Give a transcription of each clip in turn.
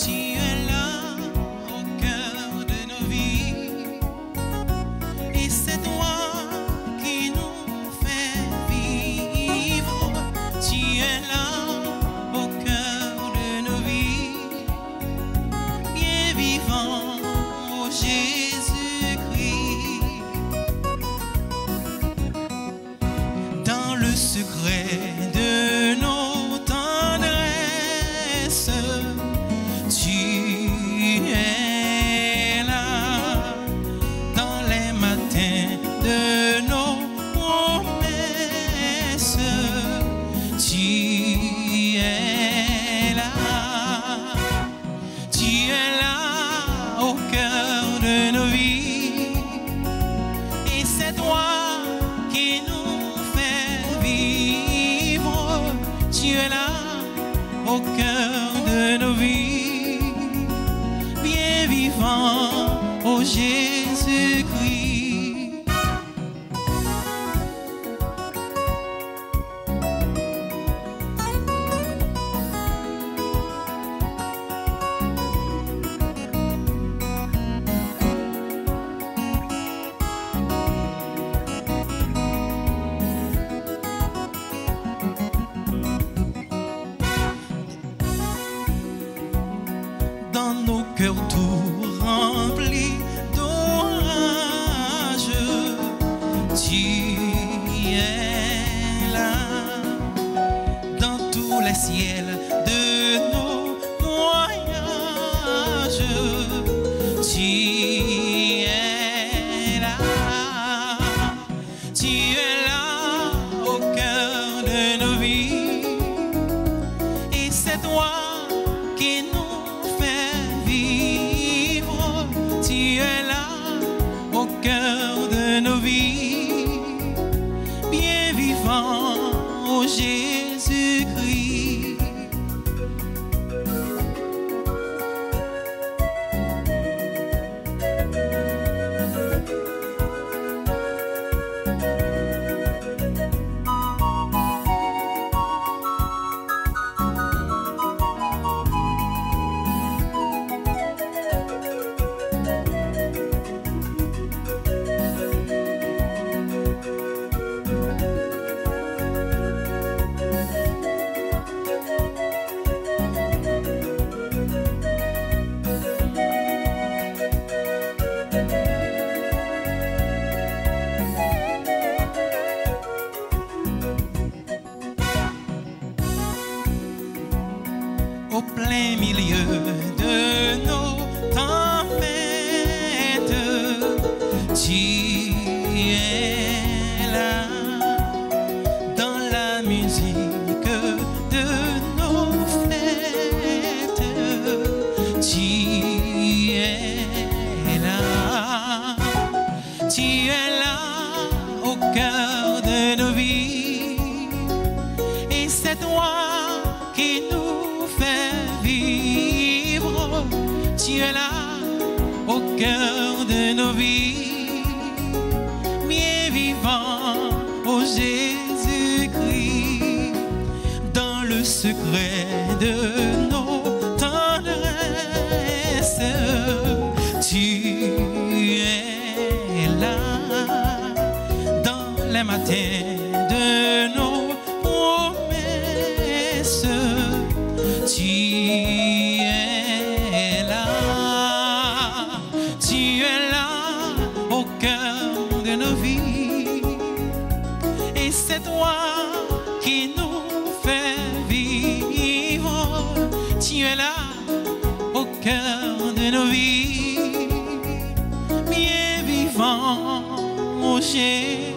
Tu es là au cœur de nos vies. Et c'est toi qui nous fais vivre. Tu es là au cœur de nos vies. Bien vivant, oh Jésus-Christ. Dans le secret de nos tendresses, tu es là. Dans les matins de nos promesses, tu es là. Tu es là au cœur de nos vies. Et c'est toi qui nous fais vivre. Tu es là au cœur de nos vies. Bien vivant, oh Jésus-Christ. Dans nos cœurs tout remplis d'orage, tu es là. Dans tous les ciels de nos voyages, tu es là. Tu es là au cœur de nos vies. Et c'est toi qui nous fais vivre. Tu es là au cœur de nos vies. Bien vivant, oh Jésus-Christ. Au plein milieu de nos tempêtes, tu es là. Dans la musique de nos fêtes, tu es là. Tu es là au cœur de nos vies. Et c'est toi qui nous fais vivre. Tu es là au cœur de nos vies. Bien vivant, oh Jésus-Christ. Dans le secret de nos tendresses, tu es là. Dans les matins de nos promesses, tu es là. Tu es là au cœur de nos vies. Et c'est toi qui nous fais vivre. Tu es là au cœur de nos vies. Bien vivant, mon Jésus-Christ.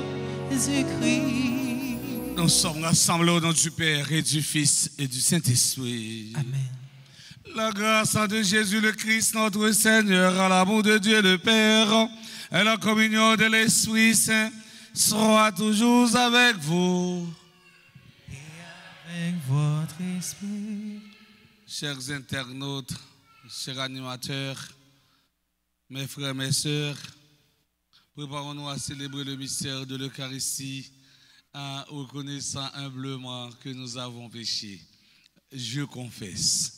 Nous sommes rassemblés au nom du Père et du Fils et du Saint-Esprit. Amen. La grâce de Jésus le Christ, notre Seigneur, à l'amour de Dieu le Père et la communion de l'Esprit Saint sera toujours avec vous. Et avec votre esprit. Chers internautes, chers animateurs, mes frères, mes sœurs, préparons-nous à célébrer le mystère de l'Eucharistie en reconnaissant humblement que nous avons péché. Je confesse.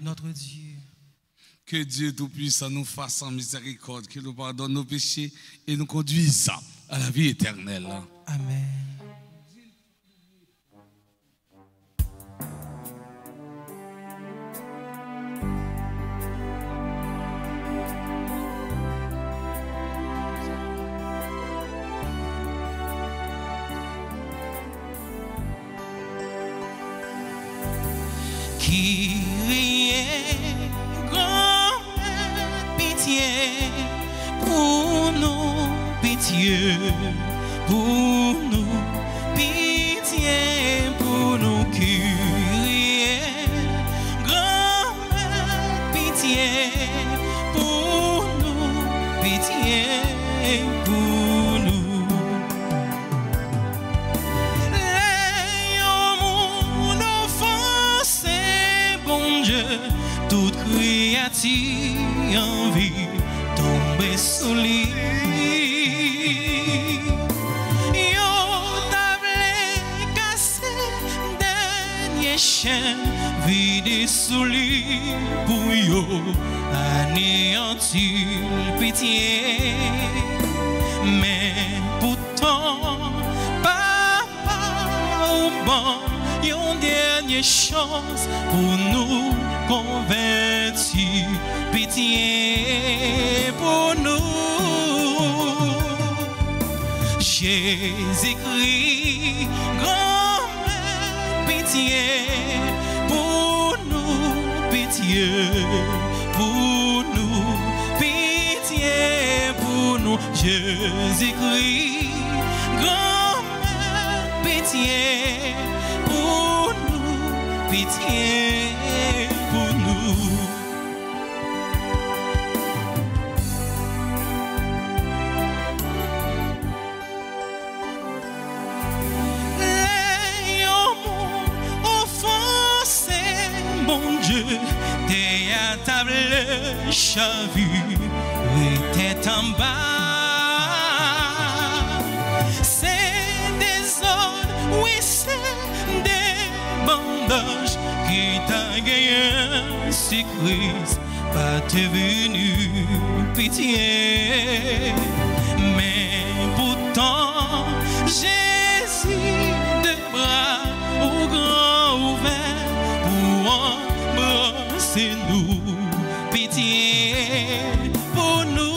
notre Dieu. Que Dieu Tout-Puissant nous fasse en miséricorde, qu'il nous pardonne nos péchés et nous conduise à la vie éternelle. Amen. Kyrie, grand pitié pour nous, pitié pour nous, pitié pour nous, Kyrie, grand pitié pour nous, pitié pour nous. Toute créature en vie tombe sous lui. Yo table cassé, dernier chien vide sous lui pour yo anéantir pitié. Mais pourtant, papa ou bon, une dernière chance pour nous convertir, pitié pour nous. Jésus-Christ, grand pitié pour nous, pitié pour nous, pitié pour nous. Jésus-Christ, grand pitié pour nous, pitié pour nous. Les hommes offensés, mon Dieu, t'es à table chavue, était en bas. C'est des ordres, oui, c'est des bandages qui t'a gagné, si Christ pas t'es venu, pitié. Mais pourtant, Jésus de bras au grand ouvert pour embrasser nous, pitié pour nous.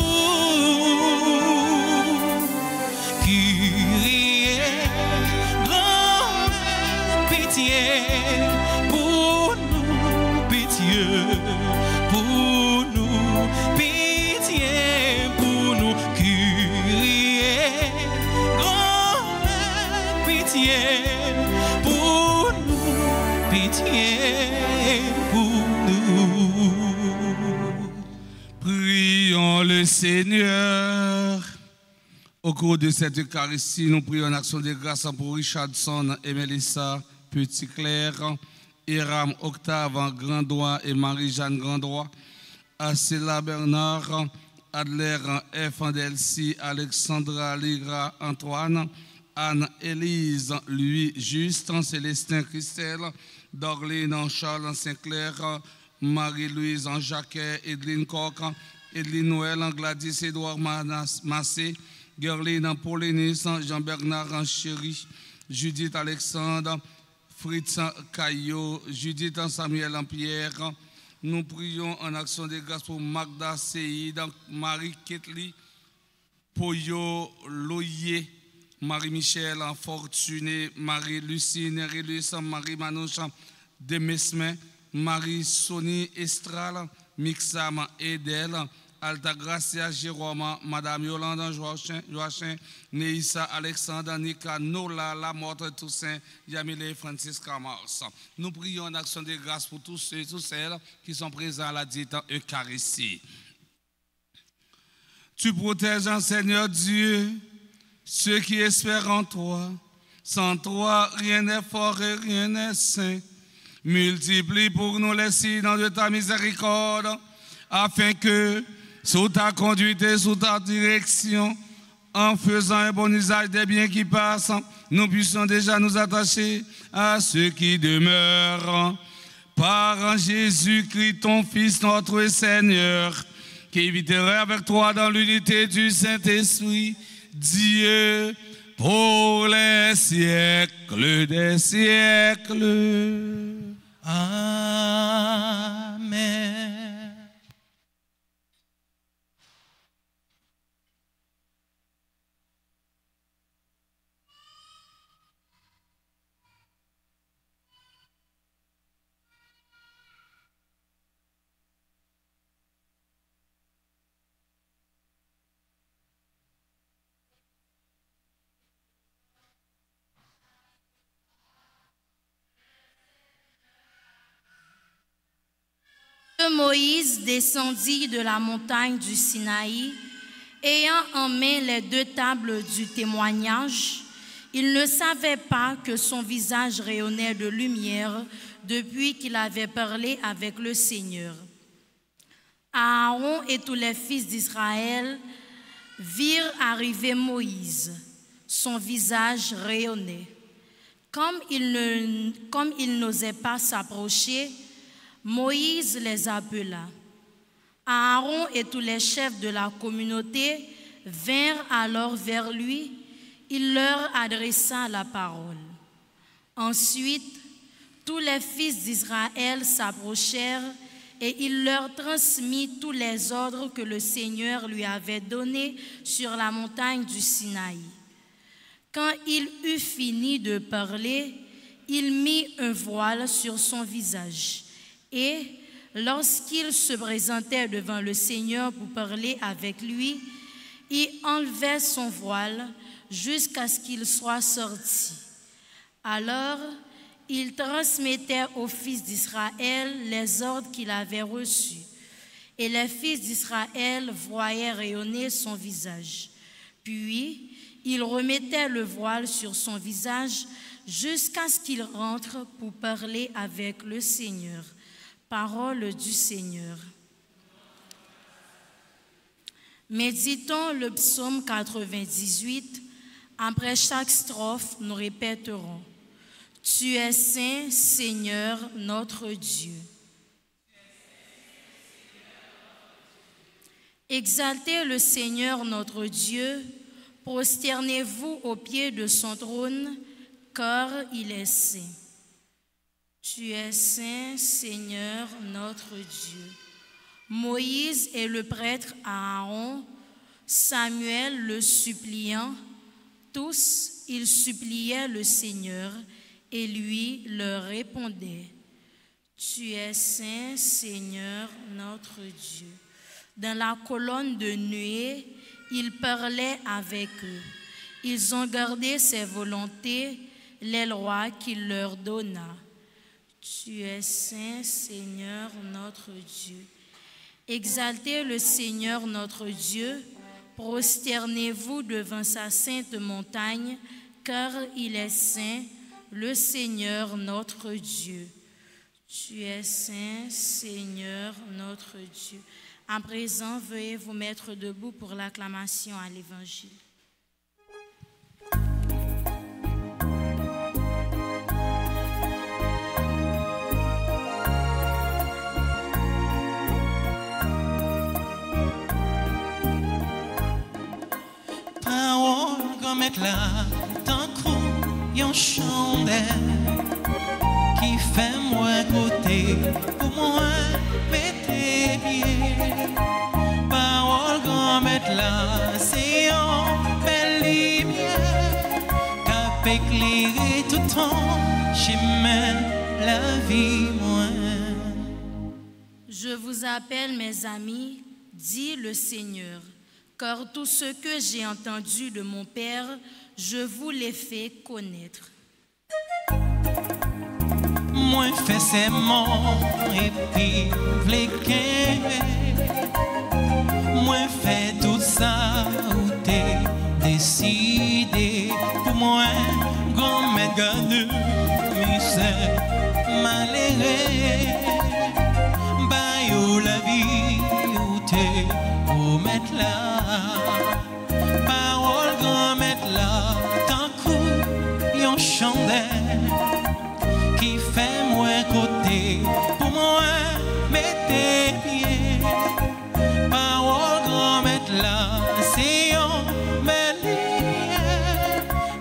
Kyrie, grand pitié pour nous, pitié pour nous, pitié pour nous. Kyrie, grand pitié pour nous, pitié pour nous. Prions le Seigneur. Au cours de cette Eucharistie, nous prions en action de grâce pour Richardson et Mélissa Petit-Clair, Hiram Octave Grandois et Marie-Jeanne Grandois, Acela Bernard, Adler F. Delcy, Alexandra Lira Antoine, Anne-Élise Louis Justin, Célestin Christelle, Dorline Charles Sinclair, Marie-Louise Jacquet, Edline Coq, Edline Noël, Gladys Edouard Massé, Gerline Paulinis, Jean-Bernard Chéri, Judith Alexandre, Fritz Caillot, Judith Samuel Pierre. Nous prions en action de grâce pour Magda Seïd, Marie Ketli, Poyo Loyer, Marie-Michel Fortuné, Marie-Lucie Nérilus, Marie-Manouche Demesme, Marie-Sonie Estral, Mixam Edel, Altagracia Jérôme, Madame Yolande Joachim, Neissa Alexandre, Nika Nola, Lamotte Toussaint, Yamile Francisca Mars. Nous prions en action de grâce pour tous ceux et toutes celles qui sont présents à la dite Eucharistie. Tu protèges, Seigneur Dieu, ceux qui espèrent en toi. Sans toi, rien n'est fort et rien n'est saint. Multiplie pour nous les signes de ta miséricorde, afin que, sous ta conduite et sous ta direction, en faisant un bon usage des biens qui passent, nous puissions déjà nous attacher à ceux qui demeurent par Jésus-Christ, ton Fils, notre Seigneur, qui vivra avec toi dans l'unité du Saint-Esprit, Dieu, pour les siècles des siècles. Amen. Moïse descendit de la montagne du Sinaï, ayant en main les 2 tables du témoignage. Il ne savait pas que son visage rayonnait de lumière depuis qu'il avait parlé avec le Seigneur. Aaron et tous les fils d'Israël virent arriver Moïse. Son visage rayonnait. Comme il n'osait pas s'approcher, Moïse les appela. Aaron et tous les chefs de la communauté vinrent alors vers lui. Il leur adressa la parole. Ensuite, tous les fils d'Israël s'approchèrent et il leur transmit tous les ordres que le Seigneur lui avait donnés sur la montagne du Sinaï. Quand il eut fini de parler, il mit un voile sur son visage. Et lorsqu'il se présentait devant le Seigneur pour parler avec lui, il enlevait son voile jusqu'à ce qu'il soit sorti. Alors, il transmettait aux fils d'Israël les ordres qu'il avait reçus. Et les fils d'Israël voyaient rayonner son visage. Puis, il remettait le voile sur son visage jusqu'à ce qu'il rentre pour parler avec le Seigneur. Parole du Seigneur. Méditons le psaume 98. Après chaque strophe, nous répéterons: Tu es saint, Seigneur, notre Dieu. Exaltez le Seigneur, notre Dieu. Prosternez-vous aux pieds de son trône, car il est saint. Tu es saint, Seigneur, notre Dieu. Moïse et le prêtre Aaron, Samuel le suppliant, tous, ils suppliaient le Seigneur et lui leur répondait: Tu es saint, Seigneur, notre Dieu. Dans la colonne de nuée, il parlait avec eux. Ils ont gardé ses volontés, les lois qu'il leur donna. Tu es saint, Seigneur, notre Dieu. Exaltez le Seigneur, notre Dieu. Prosternez-vous devant sa sainte montagne, car il est saint, le Seigneur, notre Dieu. Tu es saint, Seigneur, notre Dieu. À présent, veuillez vous mettre debout pour l'acclamation à l'Évangile. Mettre là, tant qu'on y en chandelle qui fait moins côté pour moi mettez pieds. Parole grand mettre là, c'est en belle lumière qui éclairer tout ton chemin la vie moins. Je vous appelle mes amis, dit le Seigneur. Car tout ce que j'ai entendu de mon Père, je vous l'ai fait connaître. Moi fais ses morts et puis v'léquin. Moi fais tout ça où t'es décidé. Pour moi, grand-mère gagne, misère, malheureux. Bayo la vie où t'es pour mettre là. Parole grand-mère là, tant coup yon chandelle qui fait moins côté là, c'est un bel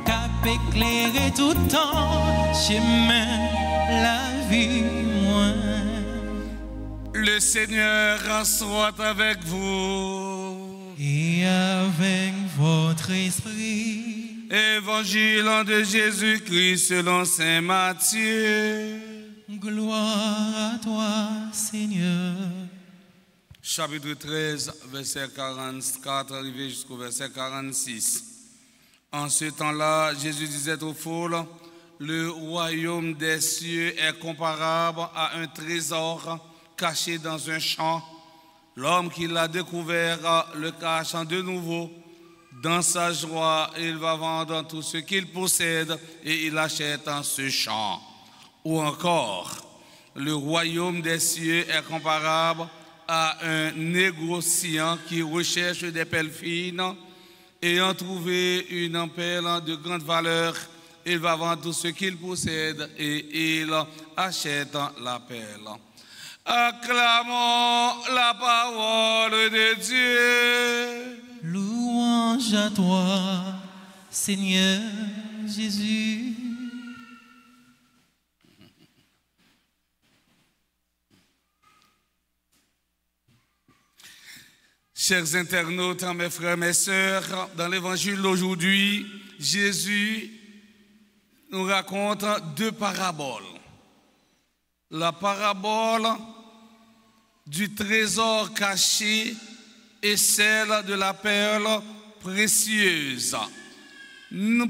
cap éclairé tout le temps, chemin la vie moins. Le Seigneur soit avec vous. Et avec votre esprit. Évangile de Jésus-Christ selon saint Matthieu. Gloire à toi, Seigneur. Chapitre 13, verset 44, arrivé jusqu'au verset 46. En ce temps-là, Jésus disait aux foules, le royaume des cieux est comparable à un trésor caché dans un champ. L'homme qui l'a découvert le cache de nouveau. Dans sa joie, il va vendre tout ce qu'il possède et il achète en ce champ. Ou encore, le royaume des cieux est comparable à un négociant qui recherche des perles fines. Ayant trouvé une perle de grande valeur, il va vendre tout ce qu'il possède et il achète la perle. Acclamons la parole de Dieu. Louange à toi, Seigneur Jésus. Chers internautes, mes frères, mes sœurs, dans l'évangile d'aujourd'hui, Jésus nous raconte deux paraboles. La parabole du trésor caché et celle de la perle précieuse.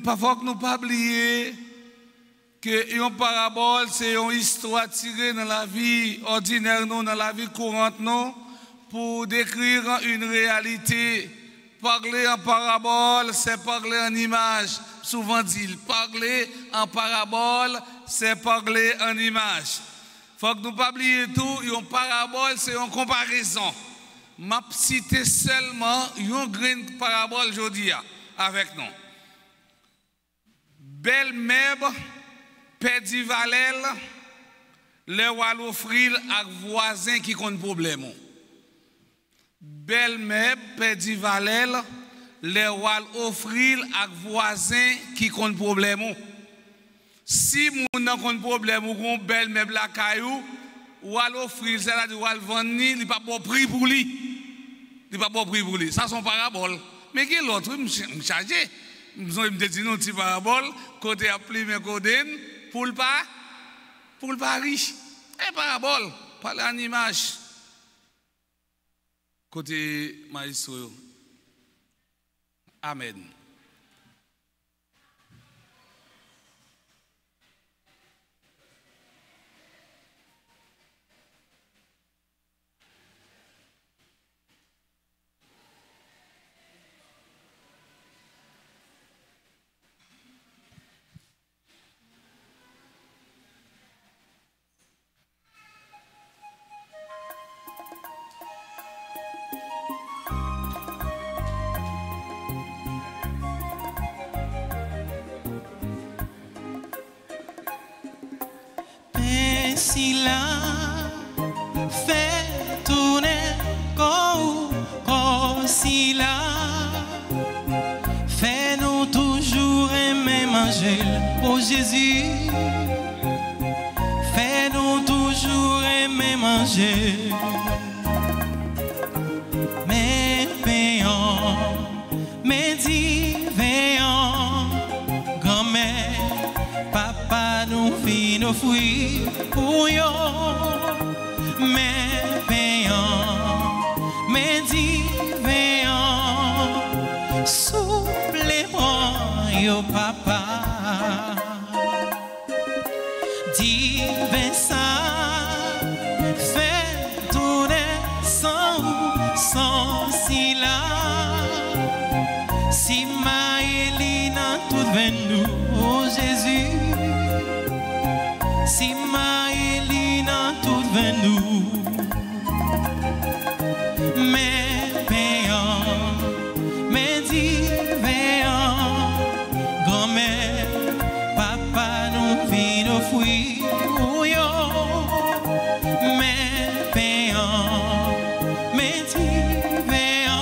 Parfois que nous ne pas oublier que une parabole, c'est une histoire tirée dans la vie ordinaire, dans la vie courante, pour décrire une réalité. Parler en parabole, c'est parler en image. Souvent dit, parler en parabole, c'est parler en image. Il faut que nous ne pas oublier tout, une parabole, c'est une comparaison. Je vais citer seulement une grande parabole aujourd'hui avec nous. Belle meuble, perdit valel, le roi l'offrir à voisin qui compte problème. Belle meuble, perdit valel, le roi l'offrir à voisin qui compte problème. Si mon n'a compte problème ou qu'on belle meuble la caillou, ou à l'offrir, c'est-à-dire ou à le vendre, il n'est pas bon prix pour lui. Il n'est pas bon prix pour lui. Ça, c'est une parabole. Mais qui est l'autre? Je me charge. Je me dis une petite parabole, côté appli, mais côté pour le pas riche. Et parabole, pas en image. Côté maestro. Amen. Si la fait tourner comme si la fait nous toujours aimer manger pour Jésus, fait nous toujours aimer manger, mais payant, mais divin, grand-mère, papa nous vit nos fruits. Mais payant, mais divin, souple les bras, yo papa, divin ça, fait tourner sans si là, si ma Elina tout venu, oh Jésus. Si ma Elina tout venu, mais payant, mais divin, grand-mère, papa nous vit nos fruits, mais payant, mais divin,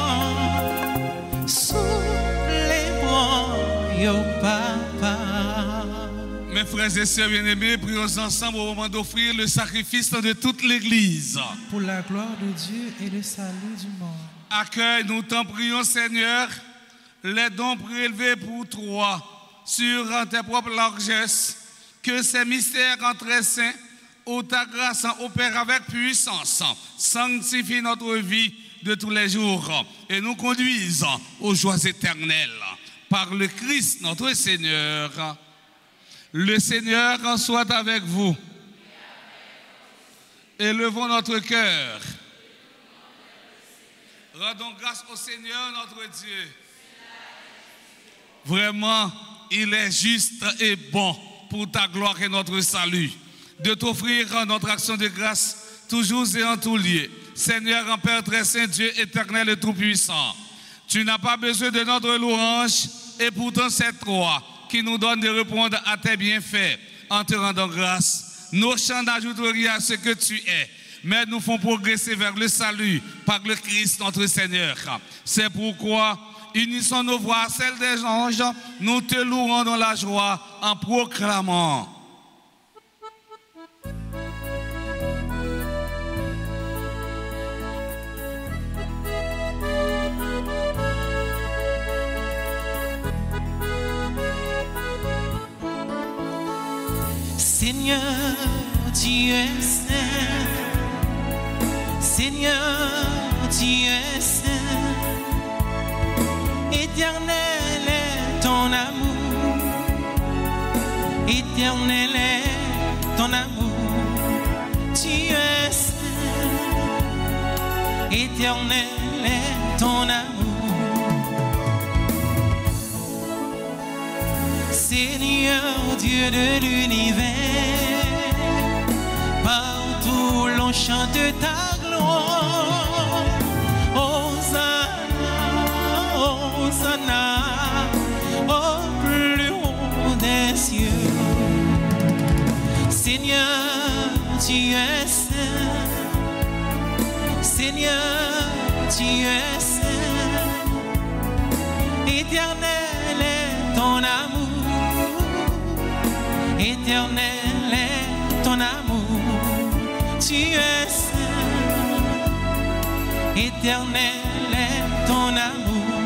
yo papa. Mes frères et sœurs bien-aimés, prions ensemble au moment d'offrir le sacrifice de toute l'Église. Pour la gloire de Dieu et le salut du monde. Accueille, nous t'en prions, Seigneur, les dons prélevés pour toi sur tes propres largesses, que ces mystères très saints, ô ta grâce opère avec puissance, sanctifie notre vie de tous les jours et nous conduise aux joies éternelles. Par le Christ, notre Seigneur. Le Seigneur soit avec vous. Élevons notre cœur. Rendons grâce au Seigneur notre Dieu. Vraiment, il est juste et bon pour ta gloire et notre salut de t'offrir notre action de grâce toujours et en tout lieu. Seigneur, en Père très saint, Dieu éternel et tout-puissant, tu n'as pas besoin de notre louange et pourtant c'est toi qui nous donne de répondre à tes bienfaits en te rendant grâce. Nos chants n'ajoutent rien à ce que tu es, mais nous font progresser vers le salut par le Christ notre Seigneur. C'est pourquoi, unissons nos voix à celles des anges, nous te louons dans la joie en proclamant. Seigneur, tu es saint. Seigneur, tu es saint. Éternel est ton amour. Éternel est ton amour. Tu es saint. Éternel est ton amour. Seigneur, Dieu de l'univers, partout l'on chante ta gloire. Hosanna, Hosanna, au plus haut des cieux. Seigneur, tu es saint. Seigneur, tu es saint. Éternel est ton amour. Éternel est ton amour, tu es saint. Éternel est ton amour.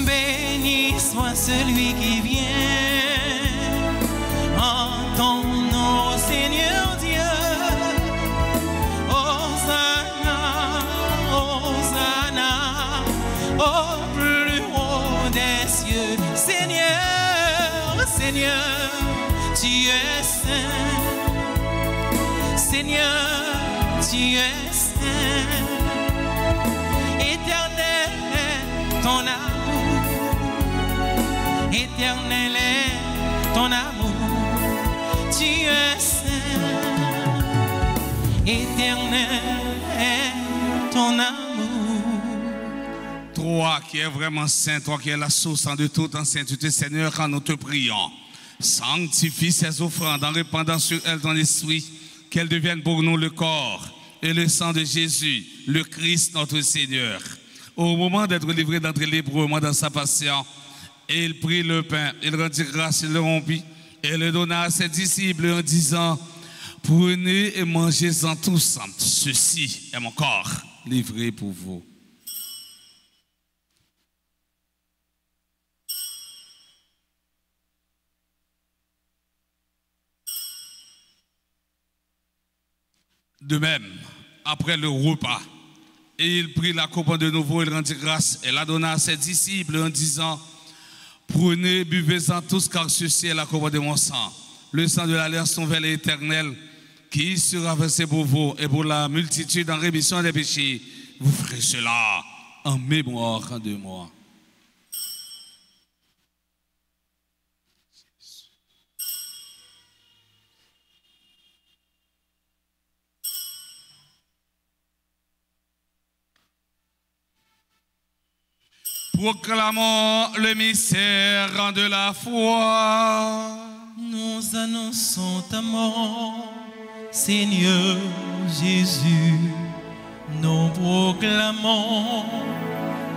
Béni soit celui qui vient en ton nom, Seigneur Dieu. Au plus haut des cieux, Seigneur, Seigneur, tu es saint. Seigneur, tu es saint. Éternel est ton amour. Éternel est ton amour. Tu es saint. Éternel est ton amour. Toi qui es vraiment saint, toi qui es la source de toute sainteté, Seigneur, quand nous te prions, sanctifie ces offrandes en répandant sur elles ton esprit, qu'elles deviennent pour nous le corps et le sang de Jésus, le Christ notre Seigneur. Au moment d'être livré d'entrer librement dans sa passion, il prit le pain, il rendit grâce, il le rompit et le donna à ses disciples en disant: prenez et mangez-en tous, ceci est mon corps livré pour vous. De même, après le repas, il prit la coupe de nouveau, il rendit grâce et la donna à ses disciples en disant: prenez, buvez-en tous, car ceci est la coupe de mon sang, le sang de l'alliance nouvelle et éternelle, qui sera versé pour vous et pour la multitude en rémission des péchés. Vous ferez cela en mémoire de moi. Proclamons le mystère de la foi. Nous annonçons ta mort, Seigneur Jésus, nous proclamons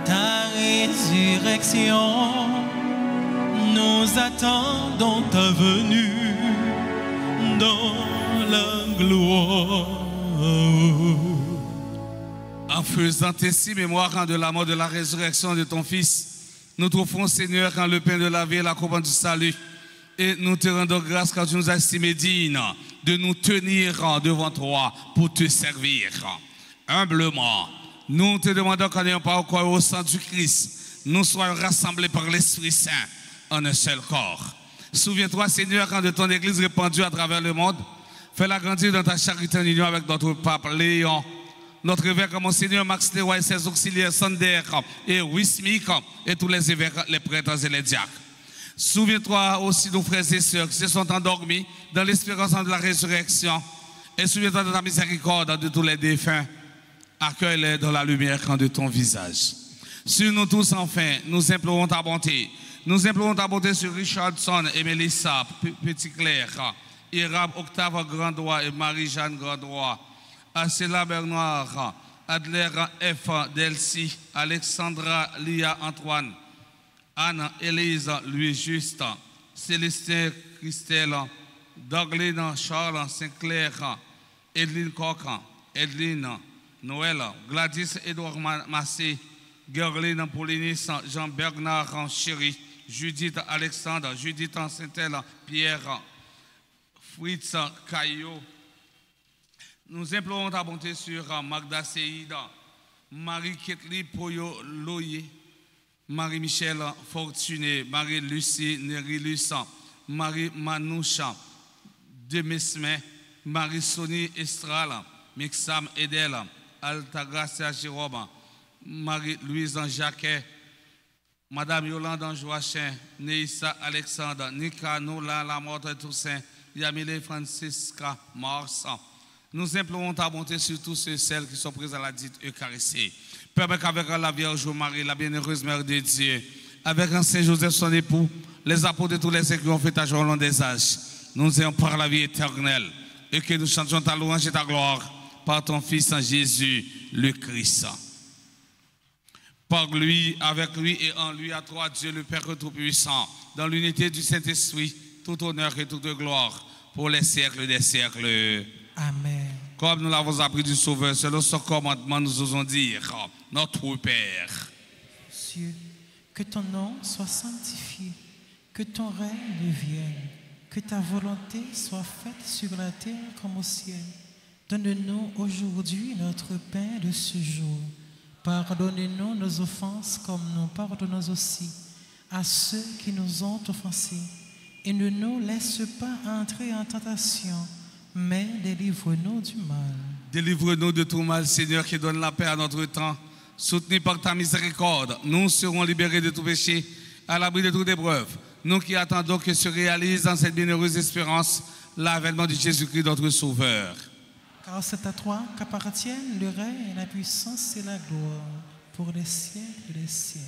ta résurrection. Nous attendons ta venue dans la gloire. En faisant ainsi mémoire de la mort, de la résurrection de ton Fils, nous trouvons, Seigneur, quand le pain de la vie et la couronne du salut. Et nous te rendons grâce car tu nous as estimés dignes de nous tenir devant toi pour te servir. Humblement, nous te demandons qu'en n'ayant pas encore au sang du Christ, nous soyons rassemblés par l'Esprit Saint en un seul corps. Souviens-toi, Seigneur, quand de ton Église répandue à travers le monde, fais-la grandir dans ta charité en union avec notre pape Léon, notre évêque Monseigneur Max Leroy et ses auxiliaires Sander et Wismik et tous les évêques, les prêtres et les diacres. Souviens-toi aussi de nos frères et sœurs qui se sont endormis dans l'espérance de la résurrection. Et souviens-toi de ta miséricorde de tous les défunts. Accueille-les dans la lumière de ton visage. Sur nous tous, enfin, nous implorons ta bonté. Nous implorons ta bonté sur Richardson et Mélissa, Petit Claire, Irab, Octave Grandois et Marie-Jeanne Grandois, Acela Bernard, Adler F. Delcy, Alexandra Lia Antoine, Anne, Élise, Louis Juste, Célestin Christelle, Dougline Charles Sinclair, Edline Coq, Edline Noël, Gladys Edouard Massé, Gerline Paulinis, Jean-Bernard Chéri, Judith Alexandre, Judith Saintel, Pierre, Fritz Caillot. Nous implorons ta bonté sur Magda Seïda, Marie-Ketli Poyo Loye, Marie-Michel Fortuné, Marie-Lucie Nérilus, Marie-Manoucha Demesme, Marie-Sonie Estral, Mixam Edel, Altagracia Jérôme, Marie-Louise Jacquet, Madame Yolande Joachim, Neissa Alexandre, Nika Nola Lamotte Toussaint, Yamile Francisca Mars. Nous implorons ta bonté sur tous ceux et celles qui sont présents à la dite Eucharistie. Permets qu'avec la Vierge Marie, la bienheureuse Mère de Dieu, avec un Saint Joseph son époux, les apôtres de tous les saints qui ont fait ta joie au long des âges, nous ayons par la vie éternelle et que nous chantions ta louange et ta gloire par ton Fils en Jésus le Christ. Par lui, avec lui et en lui, à toi, Dieu le Père Tout-Puissant, dans l'unité du Saint-Esprit, tout honneur et toute gloire pour les siècles des siècles. Amen. Comme nous l'avons appris du Sauveur, selon son commandement, nous osons dire, notre Père. Dieu, que ton nom soit sanctifié, que ton règne vienne, que ta volonté soit faite sur la terre comme au ciel. Donne-nous aujourd'hui notre pain de ce jour. Pardonne-nous nos offenses comme nous pardonnons aussi à ceux qui nous ont offensés. Et ne nous laisse pas entrer en tentation, mais délivre-nous du mal. Délivre-nous de tout mal, Seigneur, qui donne la paix à notre temps. Soutenu par ta miséricorde, nous serons libérés de tout péché, à l'abri de toute épreuve. Nous qui attendons que se réalise dans cette bienheureuse espérance l'avènement de Jésus-Christ, notre Sauveur. Car c'est à toi qu'appartiennent le règne, la puissance et la gloire pour les siècles des siècles.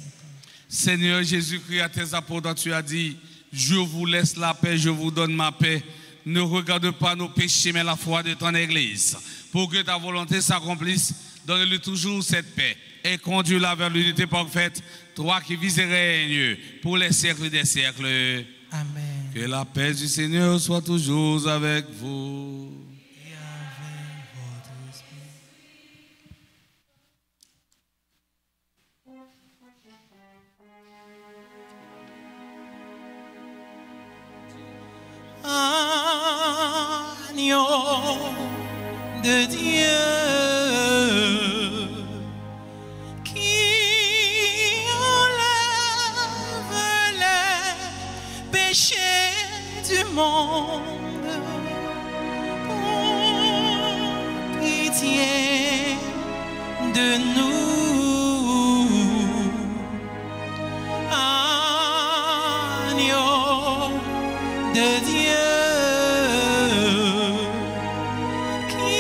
Seigneur Jésus-Christ, à tes apôtres, tu as dit, je vous laisse la paix, je vous donne ma paix. Ne regarde pas nos péchés, mais la foi de ton Église. Pour que ta volonté s'accomplisse, donne-lui toujours cette paix et conduis-la vers l'unité parfaite, toi qui vis et règnes pour les siècles des siècles. Amen. Que la paix du Seigneur soit toujours avec vous. Et avec votre esprit. Agneau de Dieu qui enlève les péchés du monde, pour pitié de nous. Agneau de Dieu qui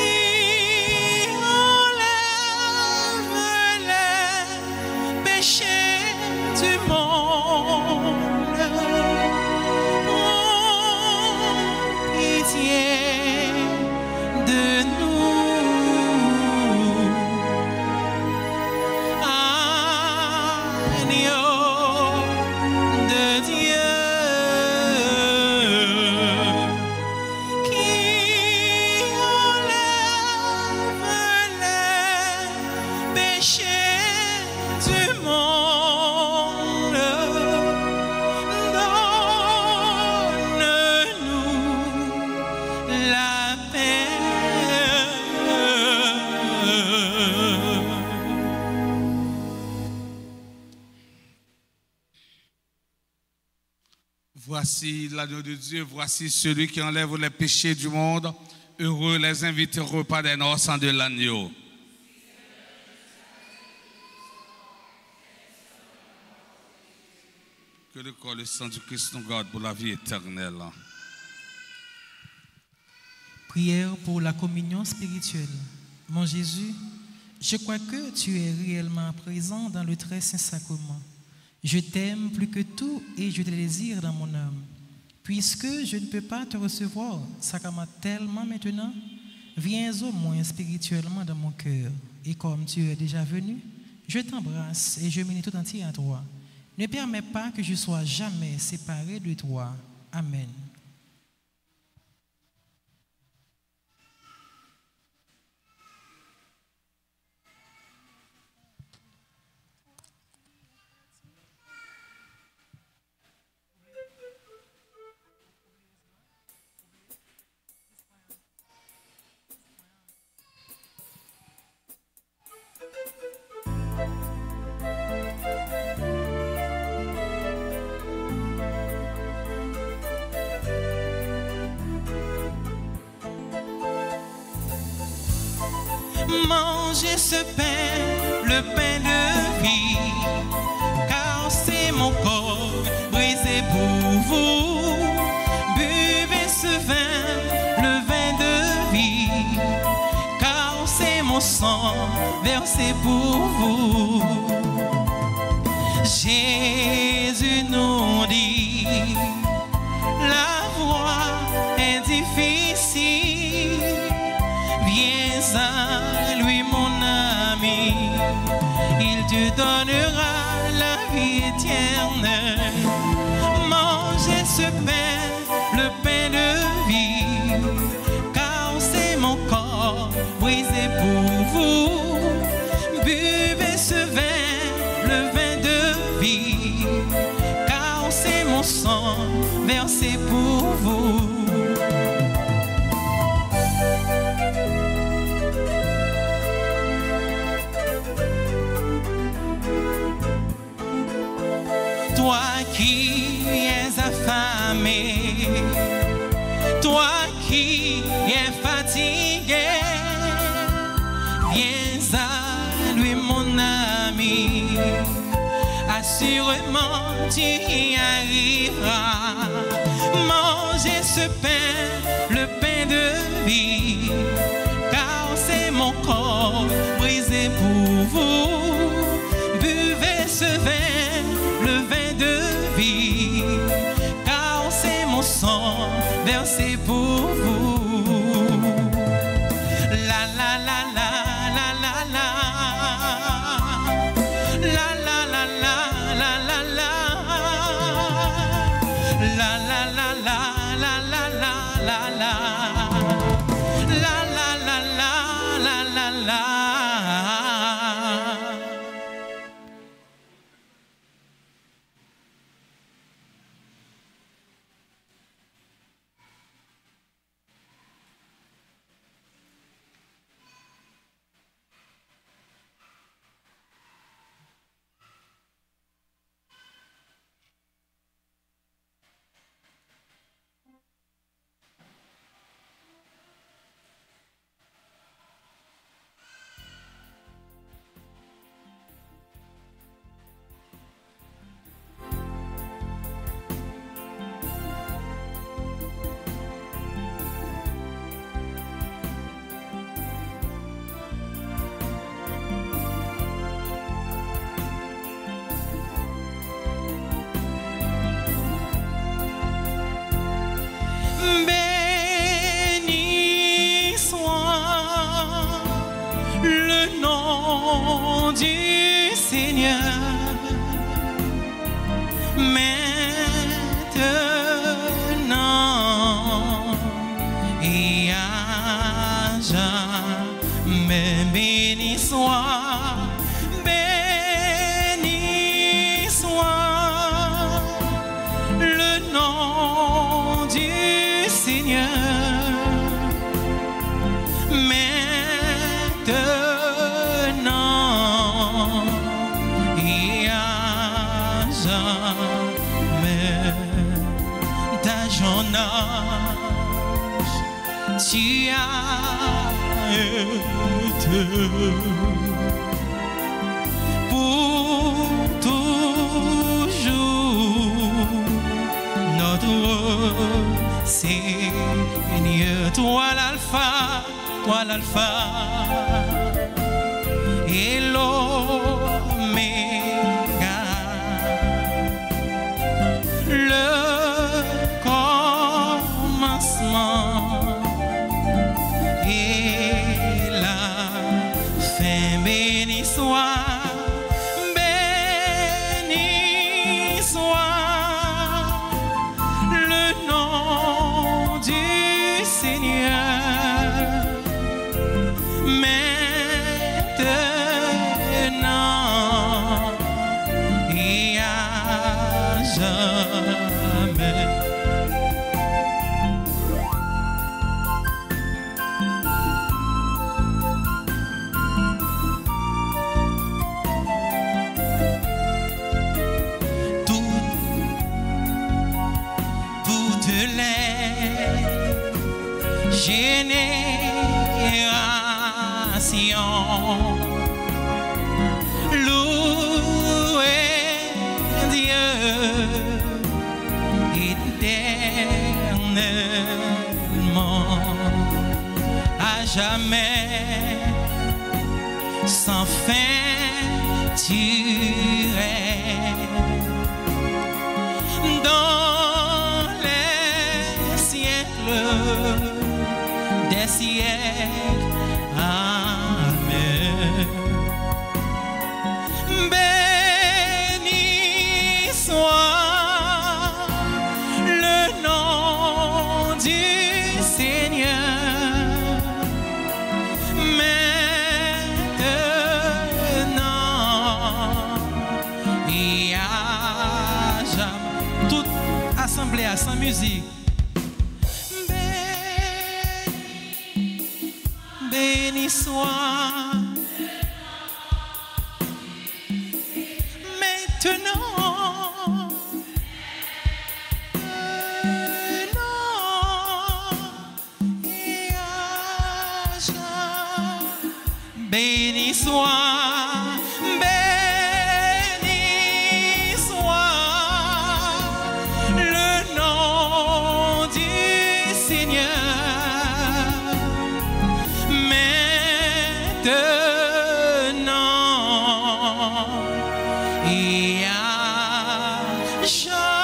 Voici l'agneau de Dieu, voici celui qui enlève les péchés du monde. Heureux les invités au repas des noces de l'agneau. Que le corps et le sang du Christ nous garde pour la vie éternelle. Prière pour la communion spirituelle. Mon Jésus, je crois que tu es réellement présent dans le très saint sacrement. Je t'aime plus que tout et je te désire dans mon âme. Puisque je ne peux pas te recevoir sacramentellement maintenant, viens au moins spirituellement dans mon cœur. Et comme tu es déjà venu, je t'embrasse et je m'unis tout entier à toi. Ne permets pas que je sois jamais séparé de toi. Amen. Mangez ce pain, le pain de vie, car c'est mon corps brisé pour vous. Buvez ce vin, le vin de vie, car c'est mon sang versé pour vous. Jésus nous dit, la voie est difficile, viens à lui mon ami, il te donnera la vie éternelle. Mangez ce pain, le pain de vie, car c'est mon corps brisé pour vous. Buvez ce vin, le vin de vie, car c'est mon sang versé pour vous. Toi qui es affamé, toi qui es fatigué, viens à lui mon ami, assurément tu y arriveras. Mangez ce pain, le pain de vie, car c'est mon corps brisé pour vous. Buvez ce vin, le vin de vie, car c'est mon sang versé pour vous. La la la la la la la, la la la la la la la, la la la la la la la la, la la la la la la. Béni soit le nom du Seigneur, maintenant et à jamais. Béni soit, béni soit le nom du Seigneur, maintenant et à jamais. tu as été pour toujours notre Seigneur. Toi l'alpha et l'oméga, le commencement et la fin. Béni soit le nom du Seigneur, maintenant et à jamais. Génération, louez Dieu éternellement, à jamais, sans fin tu règnes dans les siècles des siècles. Amen. Béni soit le nom du Seigneur, maintenant et à jamais. Toute assemblée à sans musique. Béni soit maintenant, et à jamais. Béni soit, le nom du Seigneur. Et à jamais.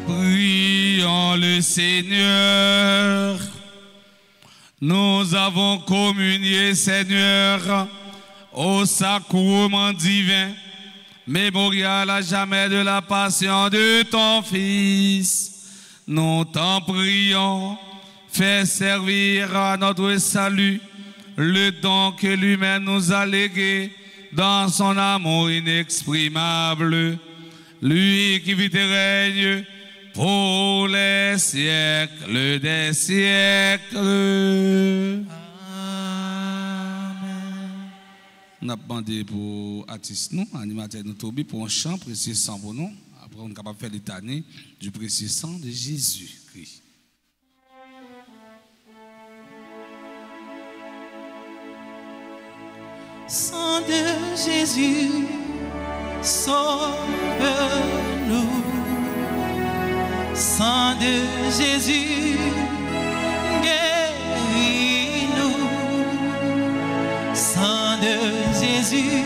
Prions le Seigneur. Nous avons communié, Seigneur, au sacrement divin, mémorial à jamais de la passion de ton Fils. Nous t'en prions. Fais servir à notre salut le don que lui-même nous a légué dans son amour inexprimable. Lui qui vit et règne pour les siècles des siècles. Amen. On a demandé pour artiste nous, animateur nous Tobi, pour un chant précieux sang pour nous. Après, on est capable de faire l'éternité du précieux sang de Jésus-Christ. Sang de Jésus, sauve-nous. Sang de Jésus, guéris-nous. Sang de Jésus,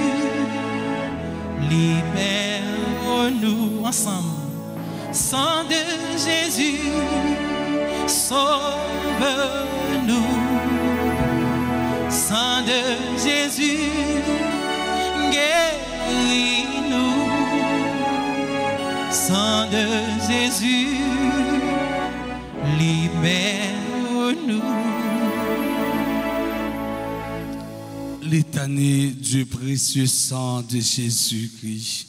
libère-nous ensemble. Sang de Jésus, sauve-nous. Sang de Jésus, guéris-nous. Sang de Jésus, libère-nous. L'éternité du précieux sang de Jésus-Christ.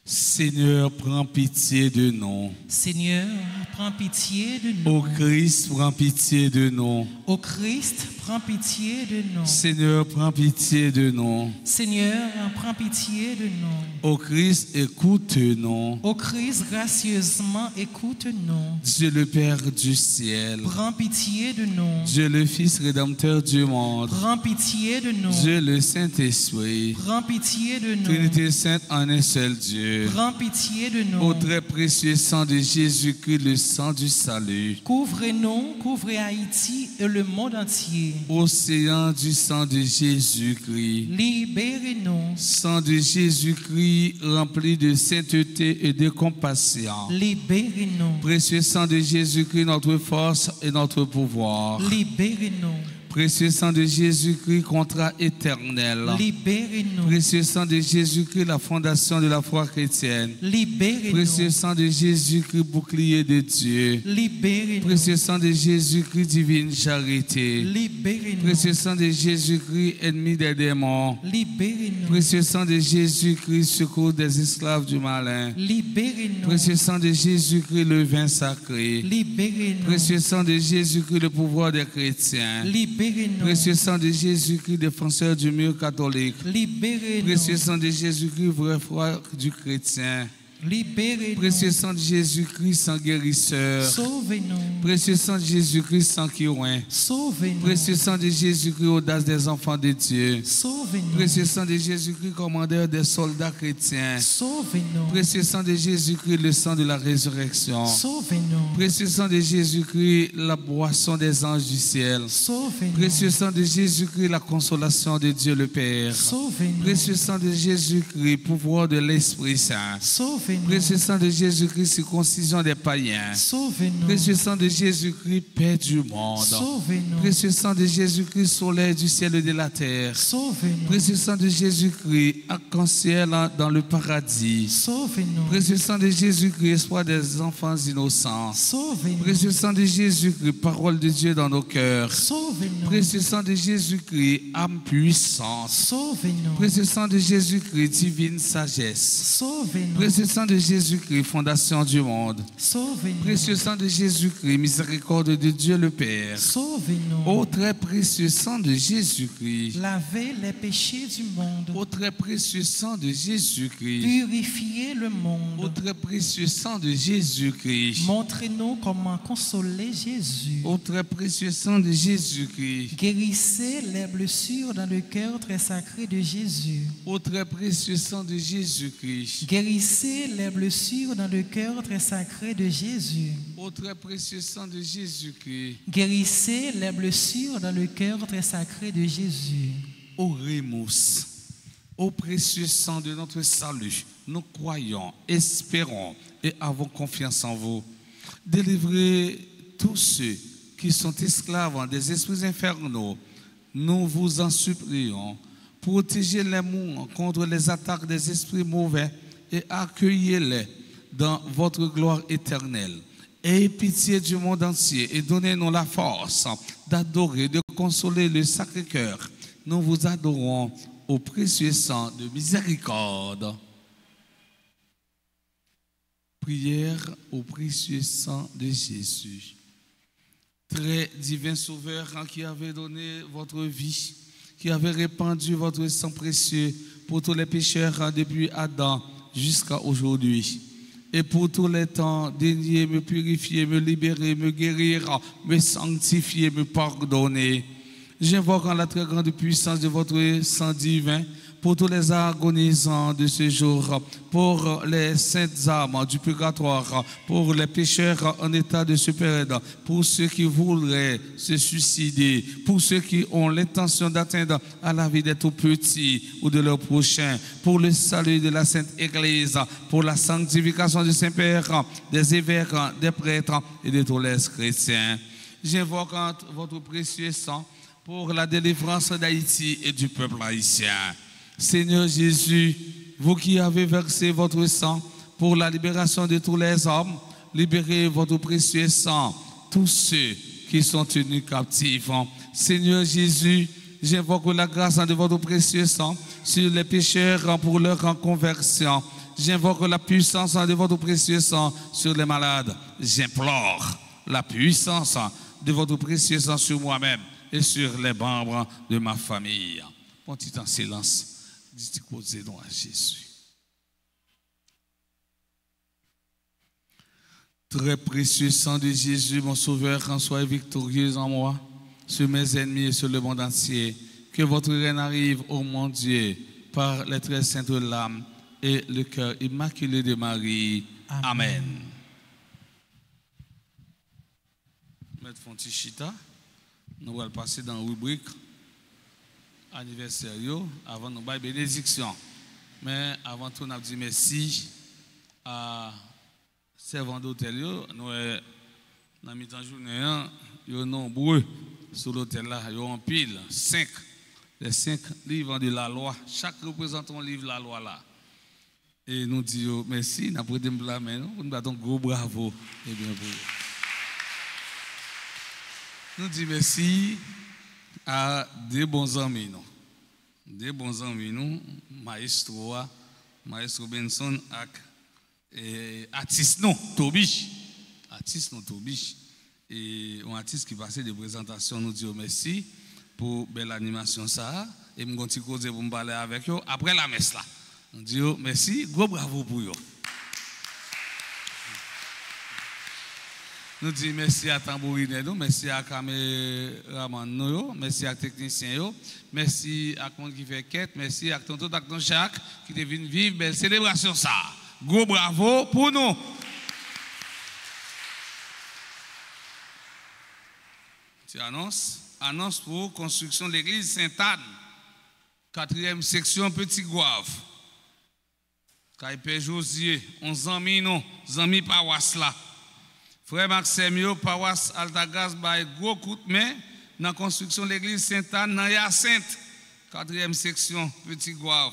Seigneur, prends pitié de nous. Seigneur, prends pitié de nous. Ô Christ, prends pitié de nous. Ô Christ, prends pitié de nous. Seigneur, prends pitié de nous. Seigneur, prends pitié de nous. Ô Christ, écoute-nous. Ô Christ, gracieusement écoute-nous. Dieu le Père du ciel. Prends pitié de nous. Dieu le Fils rédempteur du monde. Prends pitié de nous. Dieu le Saint-Esprit. Prends pitié de nous. Trinité sainte en un seul Dieu. Prends pitié de nous. Ô très précieux sang de Jésus-Christ, le sang du salut. Couvrez-nous, couvrez Haïti et le monde entier. Océan du sang de Jésus-Christ. Libérez-nous. Sang de Jésus-Christ rempli de sainteté et de compassion. Libérez-nous. Précieux sang de Jésus-Christ, notre force et notre pouvoir. Libérez-nous. Précieux sang de Jésus-Christ, contrat éternel. Libérez-nous. Précieux sang de Jésus-Christ, la fondation de la foi chrétienne. Libérez-nous. Précieux sang de Jésus-Christ, bouclier de Dieu. Libérez-nous. Précieux sang de Jésus-Christ, divine charité. Libérez-nous. Précieux sang de Jésus-Christ, ennemi des démons. Libérez-nous. Précieux sang de Jésus-Christ, secours des esclaves du malin. Libérez-nous. Précieux sang de Jésus-Christ, le vin sacré. Libérez-nous. Précieux sang de Jésus-Christ, le pouvoir des chrétiens. Libérez-nous. Précieux sang de Jésus-Christ, défenseur du mur catholique. Libérez-nous. Précieux sang de Jésus-Christ, vrai foi du chrétien. Libérez-nous. Précieux sang de Jésus-Christ, sang guérisseur. Sauvez-nous. Précieux sang de Jésus-Christ, sang qui oint. Sauvez-nous. Précieux sang de Jésus-Christ, audace des enfants de Dieu. Sauvez-nous. Précieux sang de Jésus-Christ, commandeur des soldats chrétiens. Sauvez-nous. Précieux sang de Jésus-Christ, le sang de la résurrection. Sauvez-nous. Précieux sang de Jésus-Christ, la boisson des anges du ciel. Sauvez-nous. Précieux sang de Jésus-Christ, la consolation de Dieu le Père. Sauvez-nous. Précieux sang de Jésus-Christ, pouvoir de l'Esprit Saint. Sauvez-nous. Précieux sang de Jésus-Christ, circoncision des païens. Sauvez-nous. Précieux sang de Jésus-Christ, paix du monde. Sauvez-nous. Précieux sang de Jésus-Christ, soleil du ciel et de la terre. Sauvez-nous. Précieux sang de Jésus-Christ, arc-en-ciel dans le paradis. Sauvez-nous. Précieux sang de Jésus-Christ, espoir des enfants innocents. Sauvez-nous. Précieux sang de Jésus-Christ, parole de Dieu dans nos cœurs. Sauvez-nous. Précieux sang de Jésus-Christ, âme puissante. Sauvez-nous. Précieux sang de Jésus-Christ, divine sagesse. Sauvez-nous. Précieux sang de Jésus-Christ, fondation du monde. Sauvez-nous. Précieux sang de Jésus-Christ, miséricorde de Dieu le Père. Sauvez-nous. Ô très précieux sang de Jésus-Christ. Lavez les péchés du monde. Ô très précieux sang de Jésus-Christ. Purifiez le Ô monde. très précieux sang de Jésus-Christ. Montrez-nous comment consoler Jésus. Ô très précieux sang de Jésus-Christ. Guérissez les blessures dans le cœur très sacré de Jésus. Ô très précieux sang de Jésus-Christ. Guérissez les blessures dans le cœur très sacré de Jésus. Ô très précieux sang de Jésus-Christ. Guérissez les blessures dans le cœur très sacré de Jésus. Ô Rémus, ô précieux sang de notre salut, nous croyons, espérons et avons confiance en vous. Délivrez tous ceux qui sont esclaves des esprits infernaux. Nous vous en supplions. Protégez les mourants contre les attaques des esprits mauvais et accueillez-les dans votre gloire éternelle. Ayez pitié du monde entier et donnez-nous la force d'adorer, de consoler le Sacré-Cœur. Nous vous adorons au précieux sang de miséricorde. Prière au précieux sang de Jésus. Très divin Sauveur qui avait donné votre vie, qui avait répandu votre sang précieux pour tous les pécheurs depuis Adam jusqu'à aujourd'hui. Et pour tous les temps, daignez me purifier, me libérer, me guérir, me sanctifier, me pardonner. J'invoque en la très grande puissance de votre sang divin pour tous les agonisants de ce jour, pour les saintes âmes du purgatoire, pour les pécheurs en état de se perdre, pour ceux qui voudraient se suicider, pour ceux qui ont l'intention d'atteindre à la vie des tout petits ou de leurs prochains, pour le salut de la Sainte Église, pour la sanctification du Saint-Père, des évêques, des prêtres et de tous les chrétiens. J'invoque votre précieux sang pour la délivrance d'Haïti et du peuple haïtien. Seigneur Jésus, vous qui avez versé votre sang pour la libération de tous les hommes, libérez votre précieux sang, tous ceux qui sont tenus captifs. Seigneur Jésus, j'invoque la grâce de votre précieux sang sur les pécheurs pour leur conversion. J'invoque la puissance de votre précieux sang sur les malades. J'implore la puissance de votre précieux sang sur moi-même et sur les membres de ma famille. Petit en silence, disposez-nous à Jésus. Très précieux sang de Jésus, mon sauveur, en sois victorieux en moi, sur mes ennemis et sur le monde entier. Que votre règne arrive, ô mon Dieu, par les très saintes larmes et le cœur immaculé de Marie. Amen. Maître Fontichita, nous allons passer dans la rubrique anniversaire avant de nous faire bénédiction. Mais avant tout, nous dit merci à servants d'hôtel. Nous dans mi-temps journée, ils sont nombreux sur l'hôtel là, ils ont en pile 5. Les 5 livres de la loi. Chaque représentant livre de la loi là. Et nous disons merci, nous avons prêté la main, nous battons un gros bravo. Et bien pour nous disons merci à des bons amis. Des bons amis, nous, Maestro Benson et artiste, non, Tobi. Artiste, non, Tobi. Et un artiste qui passait des présentations, nous disons merci pour belle animation ça. Et nous continuons à causer pour me parler avec eux après la messe là. Nous disons merci, gros bravo pour eux. Nous disons merci à Tambourine, merci à caméraman, merci à technicien, merci à monde qui fait quête, merci à tonton Jacques qui est venu vivre belle célébration ça. Gros bravo pour nous. Tu annonce pour construction de l'église Sainte-Anne, 4e section Petit Gouave. Père Josier, 11 amis, non, amis paroisse là. Frère Maxime, paroisse Altagas, by gros coup de main dans la construction de l'église Sainte-Anne, dans Hyacinthe, 4e section, Petit Gouave.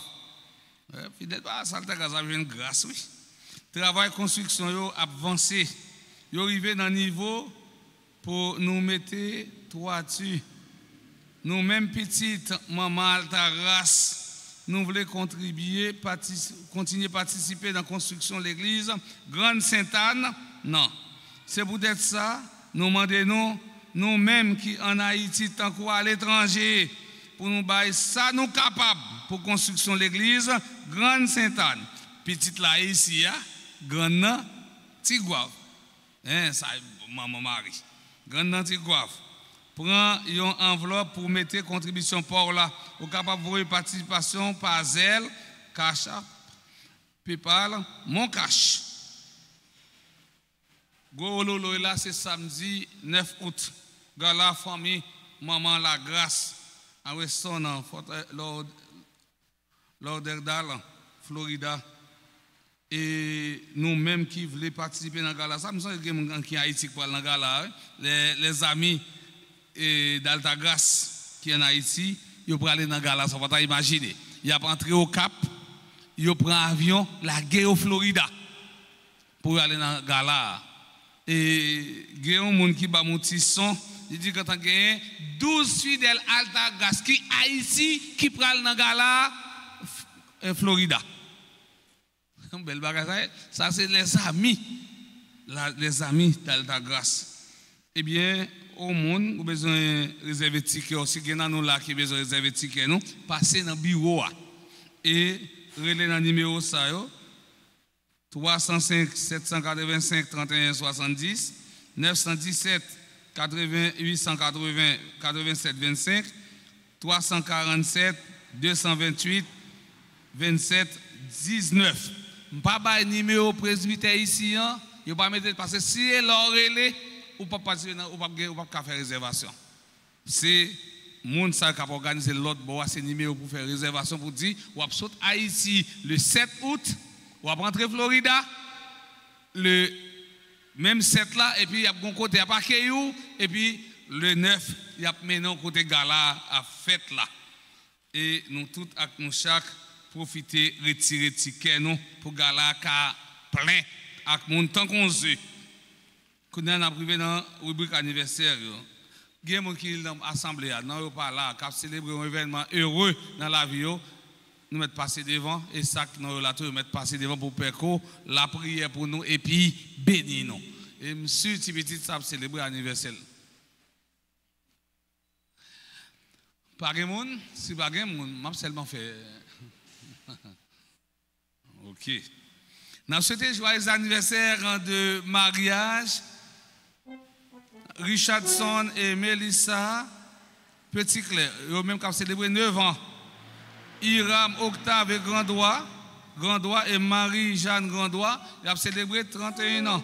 Fidèle paroisse Altagas a une grâce, oui. Travail construction yo avancé. Yo arrivé dans le niveau pour nous mettre toiture. Nous même petites maman Altagas, nous voulons contribuer, continuer à participer dans la construction de l'église Grande Sainte-Anne. Non. C'est peut-être ça, nous demandons, nous-mêmes qui en Haïti, tant qu'à l'étranger, pour nous bailler ça, nous capables pour construction de l'église Grande Sainte-Anne. Petite là ici, grande Tigouave. Ça, maman Marie. Grande Tigouave. Prends une enveloppe pour mettre contribution pour là. Vous capable de voir participation par Zelle, Cash App, PayPal, Mon Cash. Golo là, c'est samedi 9 août. Gala famille, maman la grâce. À Weston, Lauderdale, Florida. Et nous-mêmes qui voulons participer dans le gala, ça me semble que nous qui Haïti pour dans le gala, les amis d'Altagrace qui est en Haïti, ils vont aller dans le gala, ça ne va pas imaginer. Ils vont entrer au Cap, ils prennent un avion, la guerre au Florida pour aller dans le gala. Et il y a un monde qui va monter son, il dit que tu as gagné 12 fidèles Altagrace qui Haïti qui prennent dans le gala Florida. Belle bagage, ça c'est les amis d'Altagrace. Eh bien, au monde, vous avez besoin de réserver ticket aussi, il y a nous là qui besoin de réserver ticket, nous, passez dans le bureau et relais dans le numéro ça, 305 785 31 70, 917 80 880 87 25, 347 228 27 19. Je ne vais pas numéro presbytère ici, je ne vais pas mettre parce que si elle a relais, ou pas participer, ou pas faire réservation. C'est monde qui a organisé l'autre bois, c'est numéro pour faire réservation pour dire, ou saute Haïti le 7 août, ou rentrer Florida le même 7 là, et puis il y a un côté à Paqueyou, et puis le 9, il y a maintenant côté gala à fête là. Et nous tous, avec nous chaque, profiter, retirer ticket nous pour gala car plein avec mon temps qu'on se. Quand on a privé dans la rubrique anniversaire, il y a des gens qui sont dans l'assemblée, non pas là, qui célébrer un événement heureux dans la vie, nous mettre passer devant et ça nous là tout mettre passer devant pour perco la prière pour nous et puis bénir nous. Et monsieur petit ça célébrer anniversaire. Pas de monde, si pas de monde, m'a seulement fait OK. Nous souhaitons joyeux anniversaire de mariage. Richardson et Melissa Petit Clair, ils ont même célébré 9 ans. Hiram Octave et Grandois et Marie-Jeanne Grandois, ils ont célébré 31 ans.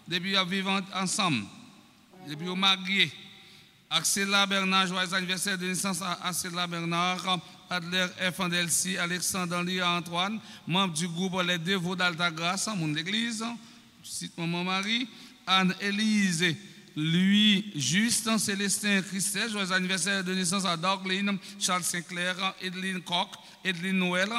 Depuis qu'ils vivent ensemble. Depuis qu'ils sont mariés. Axela Bernard, joyeux anniversaire de naissance à Axela Bernard, Adler F. Andelsi, Alexandre Henri Antoine, membre du groupe Les Dévots d'Altagrace, mon église, cite mon mari, Anne-Élise, lui, Justin Célestin Christel, joyeux anniversaire de naissance à Dougline, Charles Sinclair, Edeline Koch, Edeline Noël,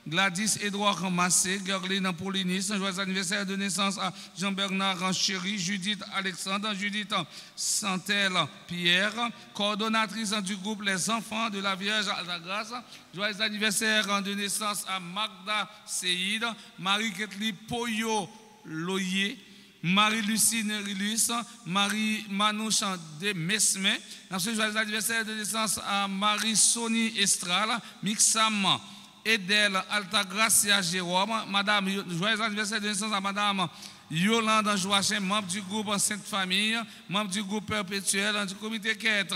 Gladys Edouard Massé, Gerline Paulinis, joyeux anniversaire de naissance à Jean-Bernard Chéry, Judith Alexandre, Judith Santel Pierre, coordonnatrice du groupe Les Enfants de la Vierge à la Grâce, joyeux anniversaire de naissance à Magda Seïd, Marie-Ketli Poyo Loyer, Marie-Lucie Nerilus, Marie-Manouche de Mesme, joyeux anniversaire de naissance à Marie-Sony Estral, Mixam Edel Altagracia Jérôme, Madame, joyeux anniversaire de naissance à Madame Yolande Joachim, membre du groupe Sainte Famille, membre du groupe Perpétuel, du comité Quête.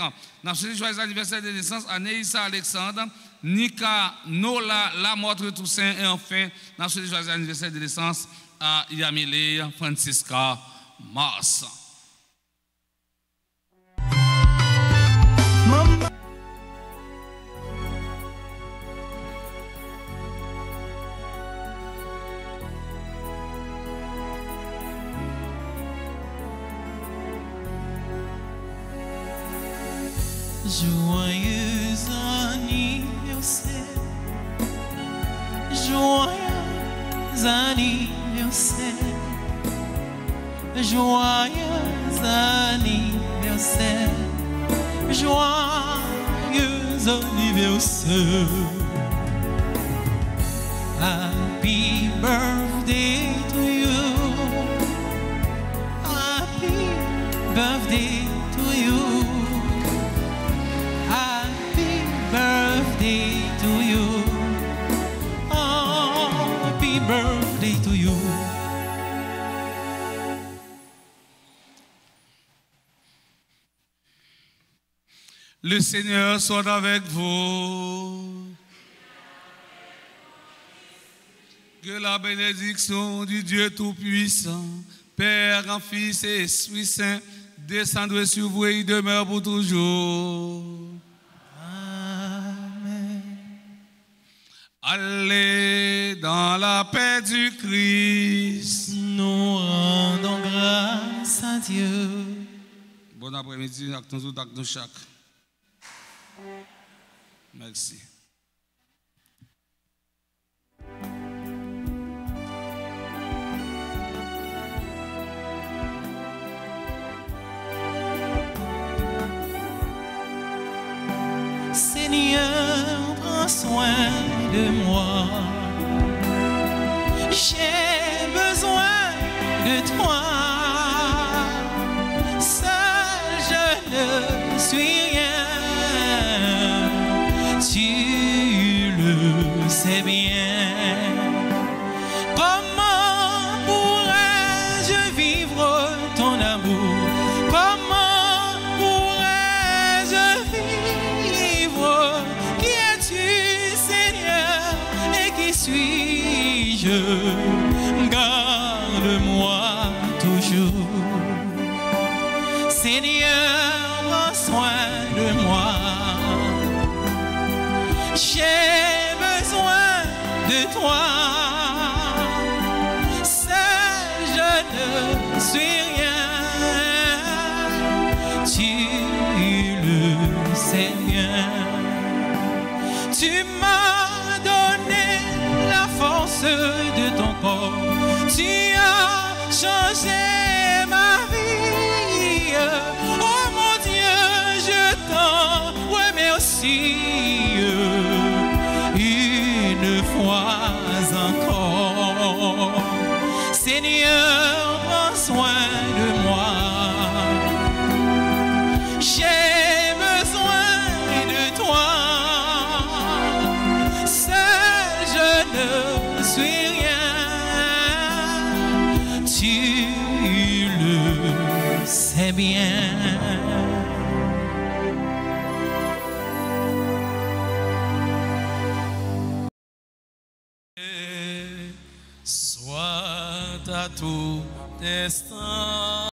Joyeux anniversaire de naissance à Neissa Alexandre, Nika Nola Lamotte Toussaint et enfin, joyeux anniversaire de naissance à Yamile Francisca Mars. Joyeux anniversaire, joyeux anniversaire, joyeux anniversaire, joyeux anniversaire. Happy birthday to you, happy birthday to you. Birthday to you, oh, happy birthday to you. Le Seigneur soit avec vous. Que la bénédiction du Dieu Tout-Puissant, Père, Fils et Esprit Saint, descende sur vous et demeure pour toujours. Allez dans la paix du Christ. Nous rendons grâce à Dieu. Bon après-midi, avec nous chaque. Merci. Seigneur, prends soin de moi. J'ai besoin de toi. Seul je ne suis rien. Tu le sais bien. Comment pourrais-je vivre ton amour? Comment pourrais-je vivre? Qui es-tu, Seigneur, et qui suis-je? Garde-moi toujours. Seigneur, prends soin de moi. J'ai besoin de toi. Seul je ne suis rien. Tu le sais bien. Tu m'as donné la force de ton corps. Tu as changé ma vie. Oh mon Dieu, je t'en remercie. Une fois encore, Seigneur, prends soin de moi. J'ai besoin de toi. Seul je ne suis rien. tu le sais bien. Soit à tout instant.